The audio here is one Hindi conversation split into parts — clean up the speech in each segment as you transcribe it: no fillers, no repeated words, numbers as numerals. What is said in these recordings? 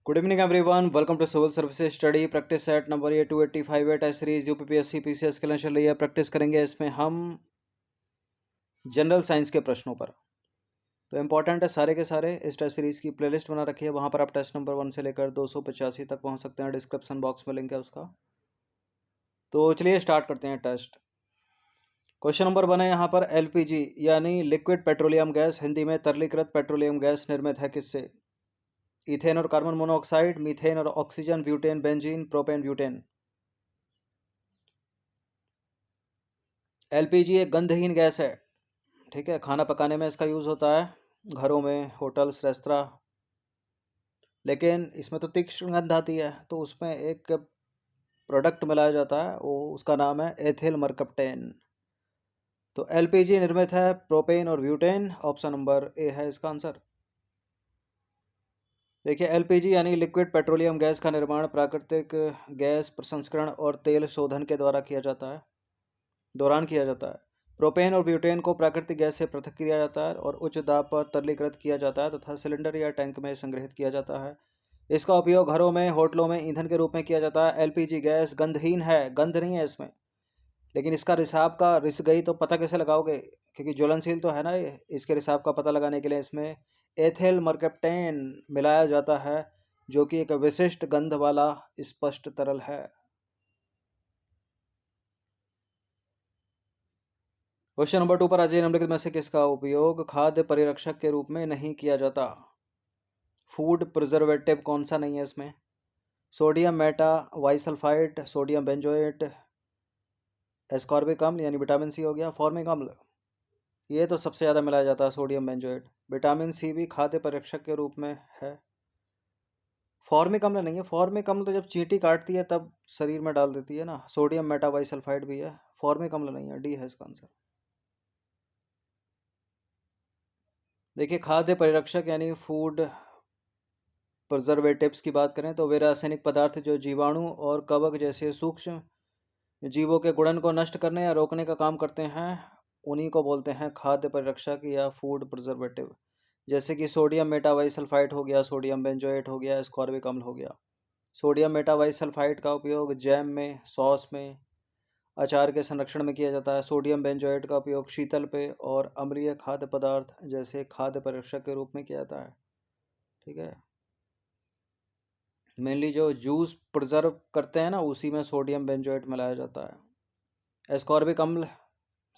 Good evening, everyone. Welcome to Civil Services Study Practice Set number ये 285 है। टेस्ट सीरीज यूपीपीएससी पीसीएस के लिए चल रही है। प्रैक्टिस करेंगे इसमें हम जनरल साइंस के प्रश्नों पर। तो इम्पॉर्टेंट है सारे के सारे। इस टेस्ट सीरीज की प्लेलिस्ट बना रखी है, वहाँ पर आप टेस्ट नंबर 1 से लेकर 285 तक पहुँच सकते हैं। डिस्क्रिप्शन बॉक्स में लिंक है उसका। तो चलिए स्टार्ट करते हैं टेस्ट। क्वेश्चन नंबर 1 है यहाँ पर, एलपीजी यानी लिक्विड पेट्रोलियम गैस हिंदी में तरलीकृत पेट्रोलियम गैस निर्मित है किससे? इथेन और कार्बन मोनोऑक्साइड, मीथेन और oxygen, butane, benzene, propane, butane. LPG एक गंधहीन गैस है, ठीक है। खाना पकाने में इसका यूज़ होता है, घरों में, होटल्स, रेस्तरा। लेकिन इसमें तो तीक्ष्ण गंध आती है, तो उसमें एक प्रोडक्ट मिलाया जाता है, वो उसका नाम है एथिल मरकप्टेन। तो एलपीजी निर्मित है प्रोपेन और ब्यूटेन। ऑप्शन नंबर ए है इसका आंसर। देखिए, एलपीजी यानी लिक्विड पेट्रोलियम गैस का निर्माण प्राकृतिक गैस प्रसंस्करण और तेल शोधन के दौरान किया जाता है। प्रोपेन और ब्यूटेन को प्राकृतिक गैस से पृथक किया जाता है और उच्च दाब पर तरलीकृत किया जाता है तथा सिलेंडर या टैंक में संग्रहित किया जाता है। इसका उपयोग घरों में, होटलों में ईंधन के रूप में किया जाता है। एलपीजी गैस गंधहीन है, गंध नहीं है इसमें, लेकिन इसका रिसाव का रिस गई तो पता कैसे लगाओगे, क्योंकि ज्वलनशील तो है ना ये। इसके रिसाव का पता लगाने के लिए इसमें एथिल मरकप्टेन मिलाया जाता है, जो कि एक विशिष्ट गंध वाला स्पष्ट तरल है। क्वेश्चन नंबर 2 पर आज निम्नलिखित में से किसका उपयोग खाद्य परिरक्षक के रूप में नहीं किया जाता? फूड प्रिजर्वेटिव कौन सा नहीं है इसमें? Sodium metabisulphite, sodium benzoate, ascorbic अम्ल यानी विटामिन सी हो गया, फॉर्मिक अम्ल, ये तो सबसे ज़्यादा मिलाया जाता है सोडियम बेंजोएट। विटामिन सी भी खाद्य परिरक्षक के रूप में है। फॉर्मिक अम्ल नहीं है, फॉर्मिक अम्ल तो जब चींटी काटती है तब शरीर में डाल देती है ना। सोडियम मेटा वाइसल्फाइड भी है, फॉर्मिक अम्ल नहीं है। डी है इसका आंसर। देखिए, खाद्य परिरक्षक यानी फूड प्रिजर्वेटिव्स की बात करें तो वे रासायनिक पदार्थ जो जीवाणु और कवक जैसे सूक्ष्म जीवों के गुणन को नष्ट करने या रोकने का काम करते हैं, उन्हीं को बोलते हैं खाद्य परिरक्षक या फूड प्रिजर्वेटिव। जैसे कि सोडियम मेटावाइसल्फाइड हो गया, सोडियम बेंजोएट हो गया, एस्कॉर्बिक अम्ल हो गया। सोडियम मेटावाइसल्फाइड का उपयोग जैम में, सॉस में, अचार के संरक्षण में किया जाता है। सोडियम बेंजोएट का उपयोग शीतल पेय और अम्लीय खाद्य पदार्थ जैसे खाद्य परिरक्षक के रूप में किया जाता है, ठीक है। मेनली जो जूस प्रिजर्व करते हैं ना, उसी में सोडियम बेंजोएट मिलाया जाता है। एस्कॉर्बिक अम्ल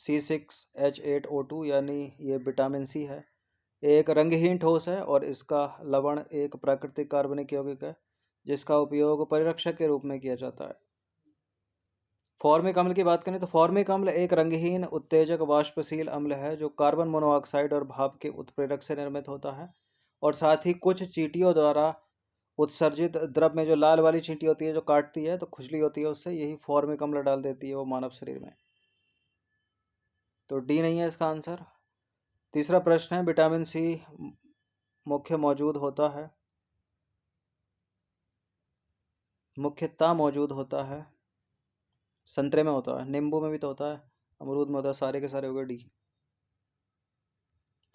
C6H8O2 यानी ये विटामिन सी है, एक रंगहीन ठोस है और इसका लवण एक प्राकृतिक कार्बनिक यौगिक है जिसका उपयोग परिरक्षक के रूप में किया जाता है। फॉर्मिक अम्ल की बात करें तो फॉर्मिक अम्ल एक रंगहीन उत्तेजक वाष्पशील अम्ल है जो कार्बन मोनोऑक्साइड और भाप के उत्प्रेरक से निर्मित होता है, और साथ ही कुछ चींटियों द्वारा उत्सर्जित द्रव में, जो लाल वाली चींटी होती है जो काटती है तो खुजली होती है उससे, यही फॉर्मिक अम्ल डाल देती है वो मानव शरीर में। तो डी नहीं है इसका आंसर। तीसरा प्रश्न है, विटामिन सी मुख्यतः मौजूद होता है संतरे में होता है, नींबू में भी तो होता है, अमरूद में होता है, सारे के सारे हो गए डी।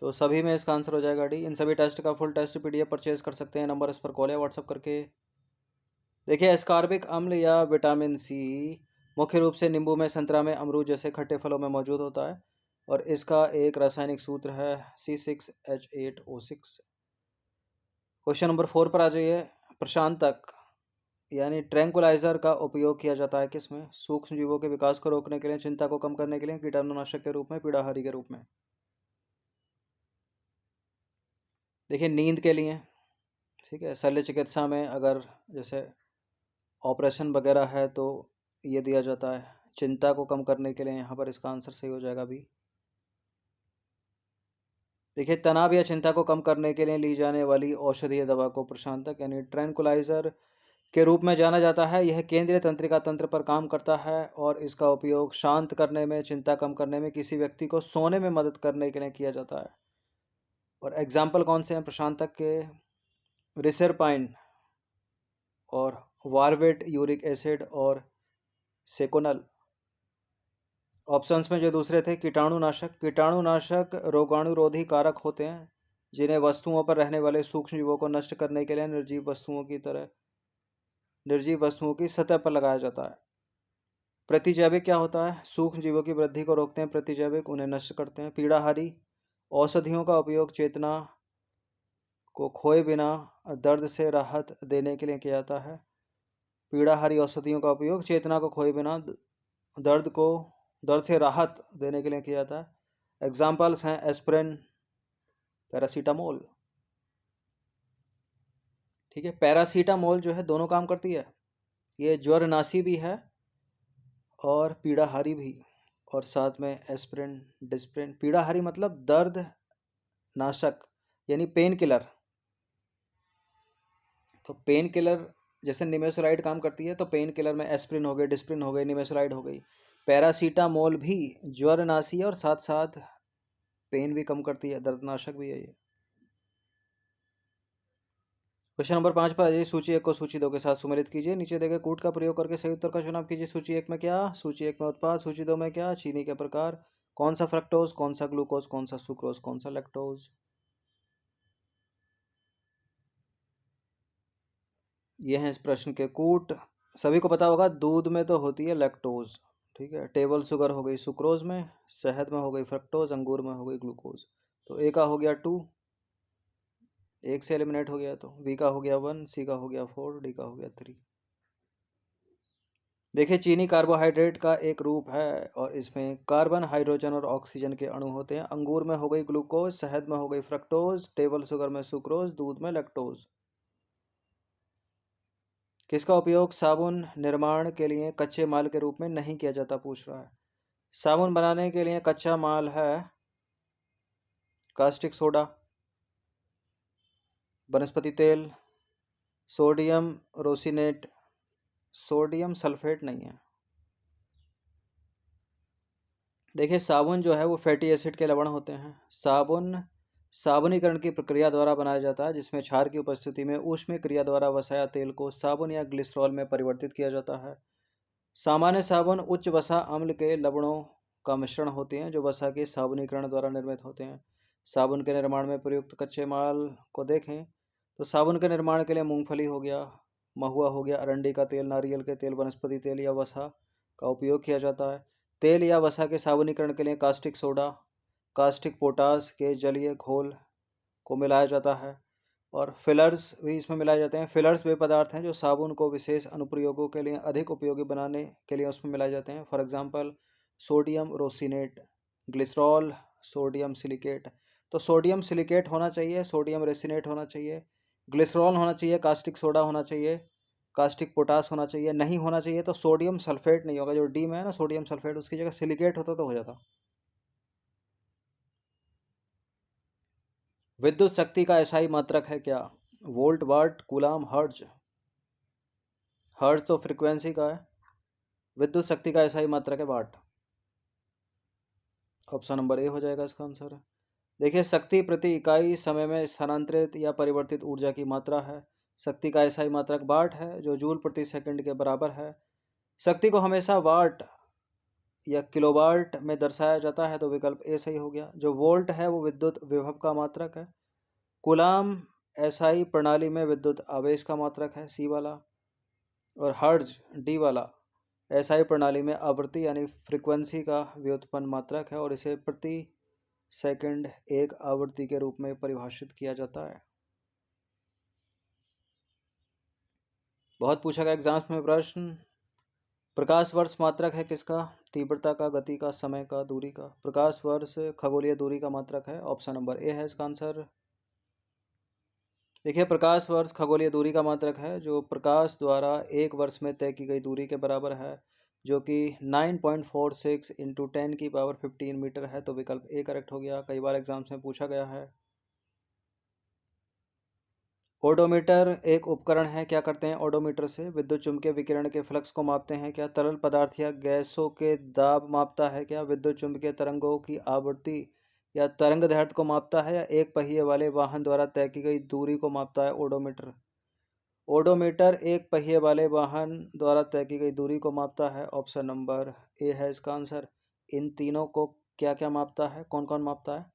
तो सभी में इसका आंसर हो जाएगा डी। इन सभी टेस्ट का फुल टेस्ट पीडीएफ परचेज कर सकते हैं, नंबर इस पर कॉल या व्हाट्सअप करके। देखिए, एस्कॉर्बिक अम्ल या विटामिन सी मुख्य रूप से नींबू में, संतरा में, अमरूद जैसे खट्टे फलों में मौजूद होता है और इसका एक रासायनिक सूत्र है C6H8O6। क्वेश्चन नंबर 4 पर आ जाइए। प्रशांतक यानी ट्रैंकुलाइजर का उपयोग किया जाता है किसमें? सूक्ष्म जीवों के विकास को रोकने के लिए, चिंता को कम करने के लिए, कीटाणुनाशक के रूप में, पीड़ाहारी के रूप में। देखिए, नींद के लिए, ठीक है। शल्य चिकित्सा में अगर जैसे ऑपरेशन वगैरह है तो ये दिया जाता है। चिंता को कम करने के लिए यहाँ पर इसका आंसर सही हो जाएगा भी। देखिए, तनाव या चिंता को कम करने के लिए ली जाने वाली औषधीय दवा को प्रशांतक यानी ट्रैंकुलाइजर के रूप में जाना जाता है। यह केंद्रीय तंत्रिका तंत्र पर काम करता है और इसका उपयोग शांत करने में, चिंता कम करने में, किसी व्यक्ति को सोने में मदद करने के लिए किया जाता है। और एग्जाम्पल कौन से हैं प्रशांतक के? रिसरपाइन और वारवेट यूरिक एसिड और सेकोनल। ऑप्शंस में जो दूसरे थे, कीटाणुनाशक रोगाणुरोधी कारक होते हैं जिन्हें वस्तुओं पर रहने वाले सूक्ष्म जीवों को नष्ट करने के लिए निर्जीव वस्तुओं की सतह पर लगाया जाता है। प्रतिजैविक क्या होता है? सूक्ष्म जीवों की वृद्धि को रोकते हैं प्रतिजैविक, उन्हें नष्ट करते हैं। पीड़ाहारी औषधियों का उपयोग चेतना को खोए बिना दर्द से राहत देने के लिए किया जाता है। पीड़ाहारी औषधियों का उपयोग चेतना को खोए बिना दर्द से राहत देने के लिए किया जाता है। एग्जाम्पल्स हैं एस्पिरिन, पैरासीटामोल। ठीक है, पैरासीटामोल जो है दोनों काम करती है, ये ज्वरनाशी भी है और पीड़ाहारी भी, और साथ में एस्पिरिन, डिस्प्रिन। पीड़ाहारी मतलब दर्द नाशक यानी पेन किलर। तो पेन किलर जैसे निमेसोलाइड काम करती है, तो पेन किलर में एस्पिरिन हो गई, डिस्प्रिन हो गई, निमेसोलाइड हो गई। पैरासीटामोल भी ज्वरनाशी और साथ साथ पेन भी कम करती है, दर्दनाशक भी है ये। क्वेश्चन नंबर 5 पर अजय सूची 1 को सूची 2 के साथ सुमेलित कीजिए। नीचे देखे कूट का प्रयोग करके सही उत्तर का चुनाव कीजिए। सूची 1 में क्या? सूची 1 में उत्पाद, सूची 2 में क्या? चीनी के प्रकार। कौन सा फ्रक्टोज, कौन सा ग्लूकोज, कौन सा सुक्रोज, कौन सा लैक्टोज? ये हैं इस प्रश्न के कूट। सभी को पता होगा दूध में तो होती है लैक्टोज, ठीक है। टेबल शुगर हो गई सुक्रोज में, शहद में हो गई फ्रक्टोज, अंगूर में हो गई ग्लूकोज। तो ए का हो गया 2, एक से एलिमिनेट हो गया। तो बी का हो गया 1, सी का हो गया 4, डी का हो गया 3। देखिए चीनी कार्बोहाइड्रेट का एक रूप है और इसमें कार्बन, हाइड्रोजन और ऑक्सीजन के अणु होते हैं। अंगूर में हो गई ग्लूकोज, शहद में हो गई फ्रक्टोज, टेबल शुगर में सुक्रोज, दूध में लैक्टोज। किसका उपयोग साबुन निर्माण के लिए कच्चे माल के रूप में नहीं किया जाता, पूछ रहा है। साबुन बनाने के लिए कच्चा माल है कास्टिक सोडा, वनस्पति तेल, सोडियम रोसिनेट, सोडियम सल्फेट नहीं है। देखिए साबुन जो है वो फैटी एसिड के लवण होते हैं। साबुन साबुनीकरण की प्रक्रिया द्वारा बनाया जाता है, जिसमें क्षार की उपस्थिति में ऊष्मीय क्रिया द्वारा वसा तेल को साबुन या ग्लिसरॉल में परिवर्तित किया जाता है। सामान्य साबुन उच्च वसा अम्ल के लवणों का मिश्रण होते हैं, जो वसा के साबुनीकरण द्वारा निर्मित होते हैं। साबुन के निर्माण में प्रयुक्त कच्चे माल को देखें तो साबुन के निर्माण के लिए मूंगफली हो गया, महुआ हो गया, अरंडी का तेल, नारियल के तेल, वनस्पति तेल या वसा का उपयोग किया जाता है। तेल या वसा के साबुनीकरण के लिए कास्टिक सोडा, कास्टिक पोटास के जलीय घोल को मिलाया जाता है और फिलर्स भी इसमें मिलाए जाते हैं। फिलर्स वे पदार्थ हैं जो साबुन को विशेष अनुप्रयोगों के लिए अधिक उपयोगी बनाने के लिए उसमें मिलाए जाते हैं। For example sodium rosinate, glycerol, sodium silicate. तो सोडियम सिलिकेट होना चाहिए, सोडियम रेसिनेट होना चाहिए, ग्लिसरॉल होना चाहिए, कास्टिक सोडा होना चाहिए, कास्टिक पोटास होना चाहिए। नहीं होना चाहिए तो सोडियम सल्फेट नहीं होगा, जो डी में है ना सोडियम सल्फेट, उसकी जगह सिलिकेट होता तो हो जाता। विद्युत शक्ति का एसआई मात्रक है क्या? वोल्ट, वाट, कूलाम, हर्ट्ज। हर्ट्ज तो फ्रीक्वेंसी का है, विद्युत शक्ति का एसआई मात्रक है वाट। ऑप्शन नंबर ए हो जाएगा इसका आंसर। देखिए शक्ति प्रति इकाई समय में स्थानांतरित या परिवर्तित ऊर्जा की मात्रा है। शक्ति का एसआई मात्रक वाट है, जो जूल प्रति सेकंड के बराबर है। शक्ति को हमेशा वाट या किलोवाट में दर्शाया जाता है, तो विकल्प ए सही हो गया। जो वोल्ट है वो विद्युत विभव का मात्रक है। कूलाम एसआई प्रणाली में विद्युत आवेश का मात्रक है, सी वाला। और हर्ट्ज, डी वाला, एसआई प्रणाली में आवृत्ति यानी फ्रीक्वेंसी का व्युत्पन्न मात्रक है और इसे प्रति सेकंड एक आवृत्ति के रूप में परिभाषित किया जाता है। बहुत पूछा गया एग्जाम्स में प्रश्न। प्रकाश वर्ष मात्रक है किसका? तीव्रता का, गति का, समय का, दूरी का। प्रकाश वर्ष खगोलीय दूरी का मात्रक है, ऑप्शन नंबर ए है इसका आंसर। देखिए प्रकाश वर्ष खगोलीय दूरी का मात्रक है, जो प्रकाश द्वारा एक वर्ष में तय की गई दूरी के बराबर है, जो कि 9.46 इंटू 10⁻15 मीटर है। तो विकल्प ए करेक्ट हो गया, कई बार एग्जाम्स में पूछा गया है। ओडोमीटर एक उपकरण है, क्या करते हैं ओडोमीटर से? विद्युत चुम्बकीय विकिरण के फ्लक्स को मापते हैं क्या? तरल पदार्थ या गैसों के दाब मापता है क्या? विद्युत चुम्बकीय तरंगों की आवृत्ति या तरंग दैर्ध्य को मापता है, या एक पहिए वाले वाहन द्वारा तय की गई दूरी को मापता है ओडोमीटर? ओडोमीटर एक पहिए वाले वाहन द्वारा तय की गई दूरी को मापता है, ऑप्शन नंबर ए है इसका आंसर। इन तीनों को क्या क्या मापता है, कौन कौन मापता है?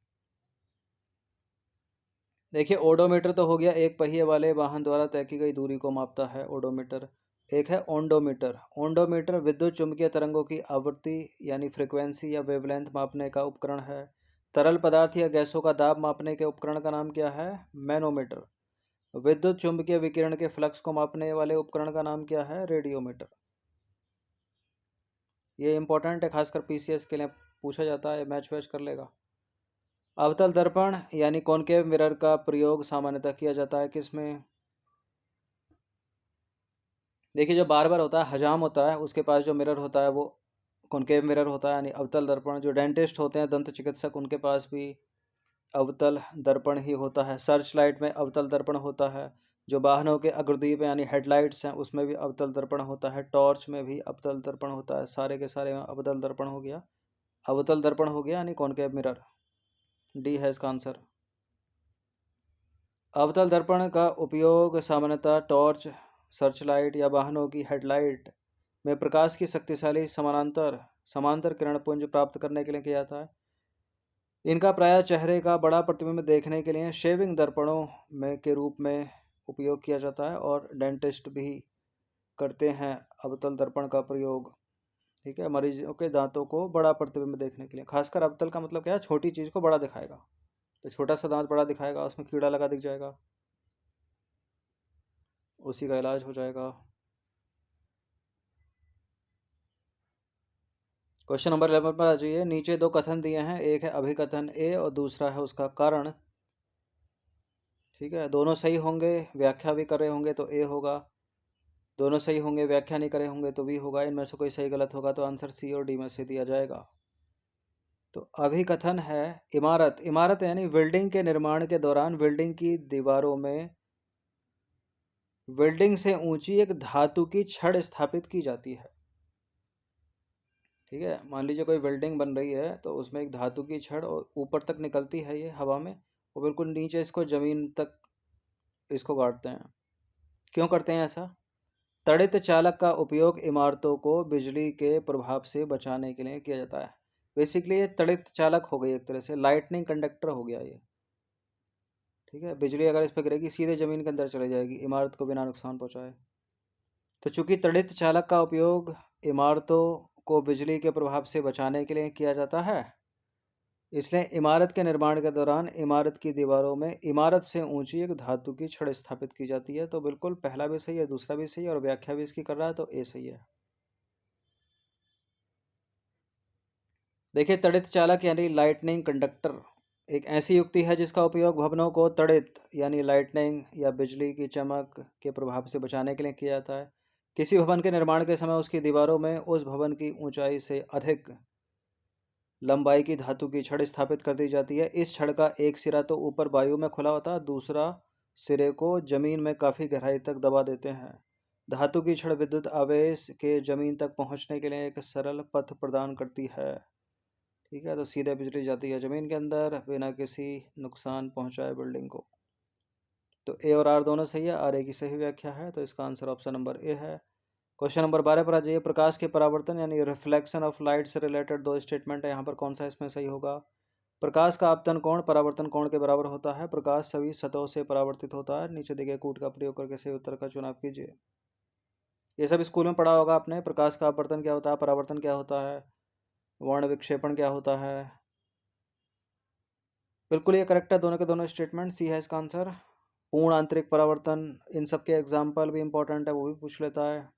देखिए ओडोमीटर तो हो गया एक पहिए वाले वाहन द्वारा तय की गई दूरी को मापता है ओडोमीटर। एक है ओंडोमीटर। ओंडोमीटर विद्युत चुम्बकीय तरंगों की आवृत्ति यानी फ्रिक्वेंसी या वेवलेंथ मापने का उपकरण है। तरल पदार्थ या गैसों का दाब मापने के उपकरण का नाम क्या है? मैनोमीटर। विद्युत चुम्बकीय विकिरण के फ्लक्स को मापने वाले उपकरण का नाम क्या है? रेडियोमीटर। ये इंपॉर्टेंट है, खासकर पीसीएस के लिए पूछा जाता है, मैच वैच कर लेगा। अवतल दर्पण यानी कॉनकेव मिरर का प्रयोग सामान्यतः किया जाता है किसमें? देखिए जो बार बार होता है, हजाम होता है, उसके पास जो मिरर होता है वो कॉनकेव मिरर होता है, यानी अवतल दर्पण। जो डेंटिस्ट होते हैं, दंत चिकित्सक, उनके पास भी अवतल दर्पण ही होता है। सर्च लाइट में अवतल दर्पण होता है। जो वाहनों के अग्रदीप यानी हेडलाइट्स हैं उसमें भी अवतल दर्पण होता है। टॉर्च में भी अवतल दर्पण होता है। सारे के सारे में अवतल दर्पण हो गया, अवतल दर्पण हो गया यानी कॉनकेव मिरर। डी है इसका आंसर। अवतल दर्पण का उपयोग सामान्यतः टॉर्च, सर्चलाइट या वाहनों की हेडलाइट में प्रकाश की शक्तिशाली समानांतर समांतर किरणपुंज प्राप्त करने के लिए किया जाता है। इनका प्रायः चेहरे का बड़ा प्रतिबिंब देखने के लिए शेविंग दर्पणों में के रूप में उपयोग किया जाता है, और डेंटिस्ट भी करते हैं अवतल दर्पण का प्रयोग। ठीक है, मरीजों के दांतों को बड़ा प्रतिबिंब देखने के लिए। खासकर अवतल का मतलब क्या है? छोटी चीज़ को बड़ा दिखाएगा। तो छोटा सा दांत बड़ा दिखाएगा, उसमें कीड़ा लगा दिख जाएगा, उसी का इलाज हो जाएगा। क्वेश्चन नंबर 11 पर आ जाइए। नीचे दो कथन दिए हैं, एक है अभिकथन ए और दूसरा है उसका कारण। ठीक है, दोनों सही होंगे, व्याख्या भी कर रहे होंगे तो ए होगा। दोनों सही होंगे, व्याख्या नहीं करे होंगे तो बी होगा। इनमें से कोई सही गलत होगा तो आंसर सी और डी में से दिया जाएगा। तो अभिकथन है इमारत। इमारत यानी बिल्डिंग के निर्माण के दौरान बिल्डिंग की दीवारों में बिल्डिंग से ऊंची एक धातु की छड़ स्थापित की जाती है। ठीक है, मान लीजिए कोई बिल्डिंग बन रही है तो उसमें एक धातु की छड़ और ऊपर तक निकलती है ये हवा में, और बिल्कुल नीचे इसको जमीन तक इसको गाड़ते हैं। क्यों करते हैं ऐसा? तड़ित चालक का उपयोग इमारतों को बिजली के प्रभाव से बचाने के लिए किया जाता है। बेसिकली ये तड़ित चालक हो गई, एक तरह से लाइटनिंग कंडक्टर हो गया ये। ठीक है, बिजली अगर इस पर गिरेगी सीधे जमीन के अंदर चले जाएगी, इमारत को बिना नुकसान पहुंचाए। तो चूंकि तड़ित चालक का उपयोग इमारतों को बिजली के प्रभाव से बचाने के लिए किया जाता है, इसलिए इमारत के निर्माण के दौरान इमारत की दीवारों में इमारत से ऊंची एक धातु की छड़ स्थापित की जाती है। तो बिल्कुल पहला भी सही है, दूसरा भी सही है, और व्याख्या भी इसकी कर रहा है, तो ए सही है। देखिए तड़ित चालक यानी लाइटनिंग कंडक्टर एक ऐसी युक्ति है जिसका उपयोग भवनों को तड़ित यानी लाइटनिंग या बिजली की चमक के प्रभाव से बचाने के लिए किया जाता है। किसी भवन के निर्माण के समय उसकी दीवारों में उस भवन की ऊंचाई से अधिक लंबाई की धातु की छड़ स्थापित कर दी जाती है। इस छड़ का एक सिरा तो ऊपर वायु में खुला होता है, दूसरा सिरे को जमीन में काफ़ी गहराई तक दबा देते हैं। धातु की छड़ विद्युत आवेश के जमीन तक पहुंचने के लिए एक सरल पथ प्रदान करती है। ठीक है, तो सीधे बिजली जाती है जमीन के अंदर बिना किसी नुकसान पहुंचाए बिल्डिंग को। तो ए और आर दोनों सही है, आर ए की सही व्याख्या है, तो इसका आंसर ऑप्शन नंबर ए है। क्वेश्चन नंबर 12 पर आ जाइए। प्रकाश के परावर्तन यानी रिफ्लेक्शन ऑफ लाइट से रिलेटेड दो स्टेटमेंट है, यहाँ पर कौन सा इसमें सही होगा? प्रकाश का आपतन कोण परावर्तन कोण के बराबर होता है। प्रकाश सभी सतहों से परावर्तित होता है। नीचे दिए गए कूट का प्रयोग करके सही उत्तर का चुनाव कीजिए। ये सब स्कूल में पढ़ा होगा आपने। प्रकाश का आपतन क्या होता है, परावर्तन क्या होता है, वर्ण विक्षेपण क्या होता है। बिल्कुल ये करेक्ट है, दोनों के दोनों स्टेटमेंट। सी है इसका आंसर। पूर्ण आंतरिक परावर्तन, इन सब के एग्जाम्पल भी इंपॉर्टेंट है, वो भी पूछ लेता है।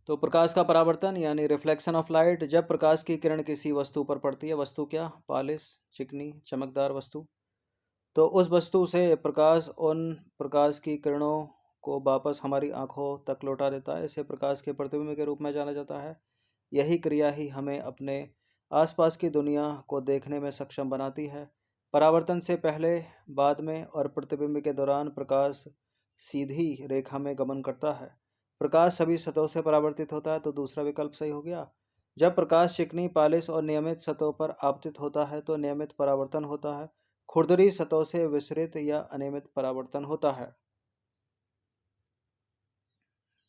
तो प्रकाश का परावर्तन यानी रिफ्लेक्शन ऑफ लाइट, जब प्रकाश की किरण किसी वस्तु पर पड़ती है, वस्तु क्या? पॉलिश, चिकनी, चमकदार वस्तु, तो उस वस्तु से प्रकाश उन प्रकाश की किरणों को वापस हमारी आंखों तक लौटा देता है। इसे प्रकाश के प्रतिबिंब के रूप में जाना जाता है। यही क्रिया ही हमें अपने आसपास की दुनिया को देखने में सक्षम बनाती है। परावर्तन से पहले, बाद में और प्रतिबिंब के दौरान प्रकाश सीधी रेखा में गमन करता है। प्रकाश सभी सतहों से परावर्तित होता है, तो दूसरा विकल्प सही हो गया। जब प्रकाश चिकनी, पालिश और नियमित सतहों पर आपतित होता है तो नियमित परावर्तन होता है। खुरदरी सतहों से विसरित या अनियमित परावर्तन होता है।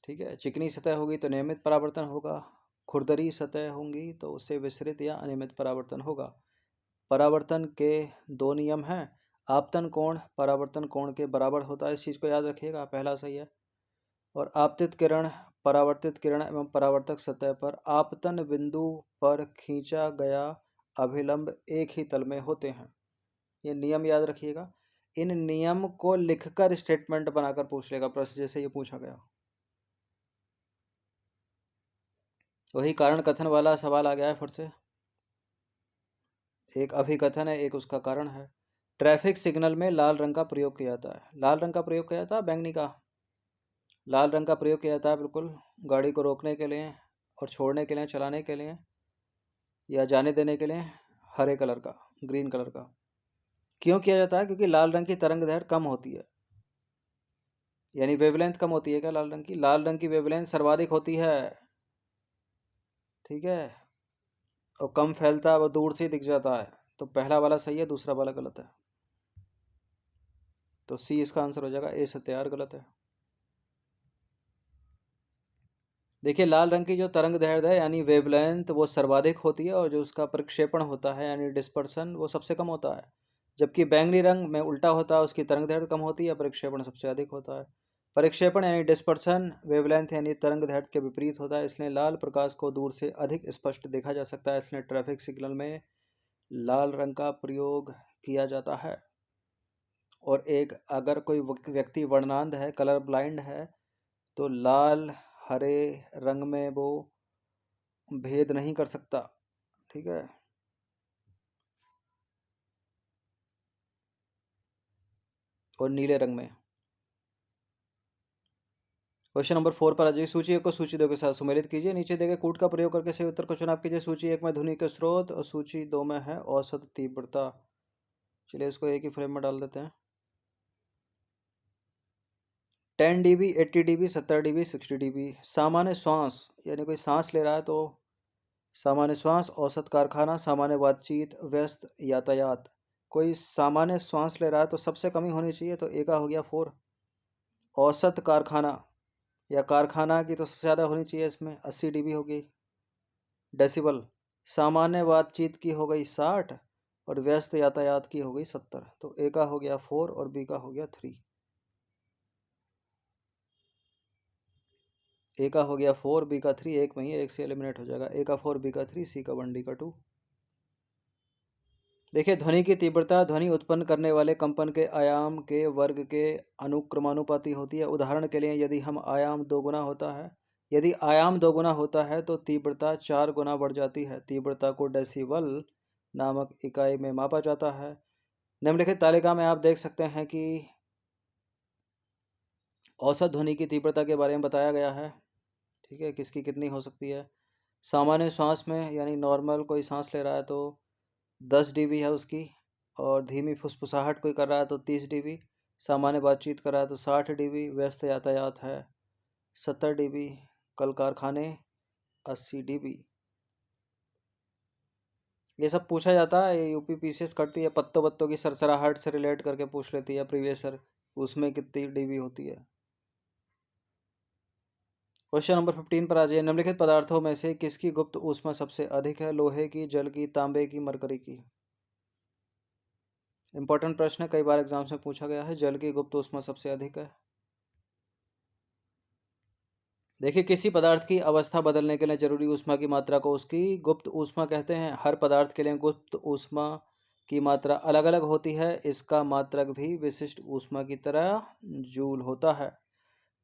ठीक है, चिकनी सतह होगी तो नियमित परावर्तन होगा, खुरदरी सतह होंगी तो उससे विसरित या अनियमित परावर्तन होगा। परावर्तन के दो नियम हैं। आपतन कोण परावर्तन कोण के बराबर होता है, इस चीज़ को याद रखिएगा, पहला सही है। और आपतित किरण परावर्तित किरण एवं परावर्तक सतह पर आपतन बिंदु पर खींचा गया अभिलंब एक ही तल में होते हैं। ये नियम याद रखिएगा। इन नियम को लिखकर स्टेटमेंट बनाकर पूछ लेगा प्रश्न, जैसे ये पूछा गया। वही कारण कथन वाला सवाल आ गया है फिर से। एक अभिकथन है, एक उसका कारण है। ट्रैफिक सिग्नल में लाल रंग का प्रयोग किया जाता है। लाल रंग का प्रयोग किया जाता है, बैंगनी का। लाल रंग का प्रयोग किया जाता है बिल्कुल, गाड़ी को रोकने के लिए और छोड़ने के लिए, चलाने के लिए या जाने देने के लिए। हरे कलर का, ग्रीन कलर का। क्यों किया जाता है? क्योंकि लाल रंग की तरंग दैर्घ्य कम होती है, यानी वेवलेंथ कम होती है। क्या लाल रंग की? लाल रंग की वेवलेंथ सर्वाधिक होती है, ठीक है, और कम फैलता है, वो दूर से दिख जाता है। तो पहला वाला सही है, दूसरा वाला गलत है। तो सी इसका आंसर हो जाएगा। ए सत्यार गलत है। देखिए, लाल रंग की जो तरंग दैर्घ्य है यानी वेवलेंथ वो सर्वाधिक होती है, और जो उसका प्रक्षेपण होता है यानी डिस्पर्सन वो सबसे कम होता है। जबकि बैंगनी रंग में उल्टा होता है, उसकी तरंग दैर्घ्य कम होती है, प्रक्षेपण सबसे अधिक होता है। प्रक्षेपण यानी डिस्पर्सन वेवलेंथ यानी तरंग दैर्घ्य के विपरीत होता है, इसलिए लाल प्रकाश को दूर से अधिक स्पष्ट देखा जा सकता है। इसलिए ट्रैफिक सिग्नल में लाल रंग का प्रयोग किया जाता है। और एक अगर कोई व्यक्ति वर्णांध है, कलर ब्लाइंड है, तो लाल हरे रंग में वो भेद नहीं कर सकता, ठीक है। और नीले रंग में। क्वेश्चन नंबर 4 पर आ जाइए। सूची 1 को सूची 2 के साथ सुमेलित कीजिए। नीचे देखे कूट का प्रयोग करके सही उत्तर को चुनाव कीजिए। सूची 1 में ध्वनि के स्रोत और सूची 2 में है औसत तीव्रता। चलिए इसको एक ही फ्रेम में डाल देते हैं। 10 dB, 80 dB, 70 dB, 60 dB। सामान्य श्वास यानी कोई सांस ले रहा है तो सामान्य श्वास, औसत कारखाना, सामान्य बातचीत, व्यस्त यातायात। कोई सामान्य श्वास ले रहा है तो सबसे कमी होनी चाहिए, तो ए का हो गया 4। औसत कारखाना या कारखाना की तो सबसे ज़्यादा होनी चाहिए, इसमें 80 dB होगी डेसिबल। सामान्य बातचीत की हो गई 60 और व्यस्त यातायात की हो गई 70। तो ए का हो गया 4 और बी का हो गया 3। ए का हो गया 4, बी का 3, एक में ही एक से एलिमिनेट हो जाएगा। ए का 4, बी का 3, सी का 1, डी का 2। देखिए, ध्वनि की तीव्रता ध्वनि उत्पन्न करने वाले कंपन के आयाम के वर्ग के अनुक्रमानुपाती होती है। उदाहरण के लिए यदि आयाम दोगुना होता है तो तीव्रता 4 गुना बढ़ जाती है। तीव्रता को डेसिबल नामक इकाई में मापा जाता है। निम्नलिखित तालिका में आप देख सकते हैं कि औसत ध्वनि की तीव्रता के बारे में बताया गया है, ठीक है, किसकी कितनी हो सकती है। सामान्य श्वास में यानी नॉर्मल कोई सांस ले रहा है तो 10 dB है उसकी, और धीमी फुसफुसाहट कोई कर रहा है तो 30 dB। सामान्य बातचीत कर रहा है तो 60 dB। व्यस्त यातायात है 70 dB। कल कारखाने 80 dB। ये सब पूछा जाता है, यूपी पीसीएस करती है, पत्तों बत्तों की सरसराहट से रिलेट करके पूछ लेती है प्रीवियस ईयर, उसमें कितनी dB होती है। क्वेश्चन नंबर 15 पर आ जाइए। निम्नलिखित पदार्थों में से किसकी गुप्त ऊष्मा सबसे अधिक है? लोहे की, जल की, तांबे की, मरकरी की। इंपॉर्टेंट प्रश्न है, कई बार एग्जाम्स में पूछा गया है। जल की गुप्त ऊष्मा सबसे अधिक है। देखिए, किसी पदार्थ की अवस्था बदलने के लिए जरूरी ऊष्मा की मात्रा को उसकी गुप्त ऊष्मा कहते हैं। हर पदार्थ के लिए गुप्त ऊष्मा की मात्रा अलग अलग होती है। इसका मात्रक भी विशिष्ट ऊष्मा की तरह जूल होता है।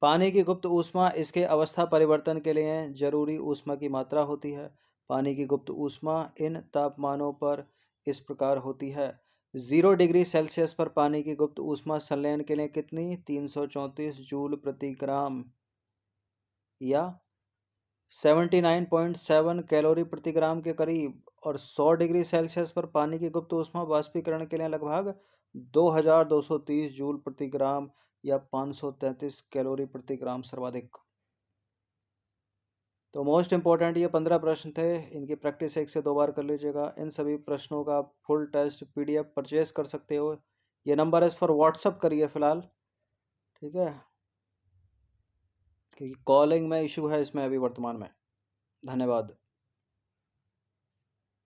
पानी की गुप्त ऊष्मा इसके अवस्था परिवर्तन के लिए जरूरी ऊष्मा की मात्रा होती है। पानी की गुप्त ऊष्मा इन तापमानों पर इस प्रकार होती है। 0 डिग्री सेल्सियस पर पानी की गुप्त ऊष्मा संलयन के लिए कितनी? 334 जूल प्रति ग्राम या 79.7 कैलोरी प्रति ग्राम के करीब। और 100 डिग्री सेल्सियस पर पानी की गुप्त ऊष्मा वाष्पीकरण के लिए लगभग 2230 जूल प्रति ग्राम या 533 कैलोरी प्रति ग्राम सर्वाधिक। तो मोस्ट इंपॉर्टेंट ये 15 प्रश्न थे, इनकी प्रैक्टिस 1 से 2 बार कर लीजिएगा। इन सभी प्रश्नों का फुल टेस्ट पीडीएफ परचेज कर सकते हो। ये नंबर इस पर व्हाट्सअप करिए फिलहाल, ठीक है, क्योंकि कॉलिंग में इशू है इसमें अभी वर्तमान में। धन्यवाद।